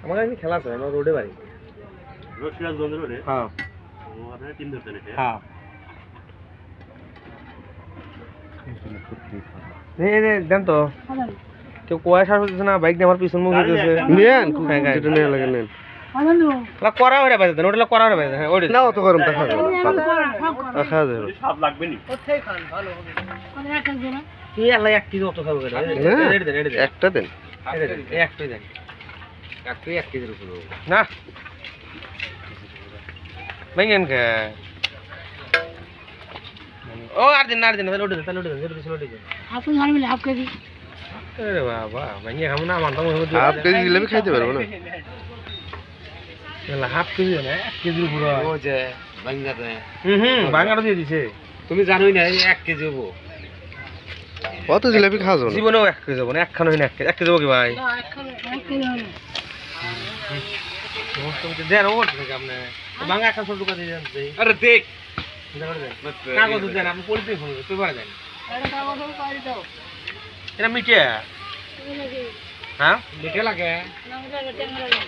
আমার এখানে খেলা আছে আমার রোডে বাড়ি রোড সিরাজগঞ্জ রোডে হ্যাঁ আপনারা টিম ধরতেন এটা হ্যাঁ দেন তো কেউ কোয়া সার হচ্ছে না বাইক নিয়ে আমার পিছন মুখ হইতেছে নেন যেটা নেওয়া লাগে নেন করা হয়ে পাইছে ওটা করা হয়ে পাইছে ওটা না অত গরম দেখা যাবে খাওয়া যাবে স্বাদ লাগবে নি কি আল্লাহ এক কেজি অত খাবো কেন একটা দেন একটাই দেন এক কেজির উপর না ভাইয়েন কে ও আর দিন তাহলে উঠে দেন আপনি জানবেন হাফ কেজি আরে বাবা ভাইয়া খাবো না আমার তো হাফ কেজি জিলাপি খাইতে পারবো না হাফ কেজি না 1 কেজির উপর ও যে বাঙ্গাতে বাঙ্গাটা দিয়ে দিছে তুমি জানোই না 1 কেজি হবো কত জিলাপি খাওয়া যাবে জীবনেও 1 কেজি যাবো না একখান হই না 1 কেজি যাবো কি ভাই না এক কেজি হবে তুমি দেন ওর থেকে আপনি বাঙ্গা একটা ছোট করে দিয়ে দেন আরে দেখ কাগজ দেন আপনি পলিথিন ফোন তুই পারে দেন এটা কাগজ পাই দাও এটা মিটে তুমি নাকি হ্যাঁ দেখে লাগে না এটা টেঙ্গা লাগে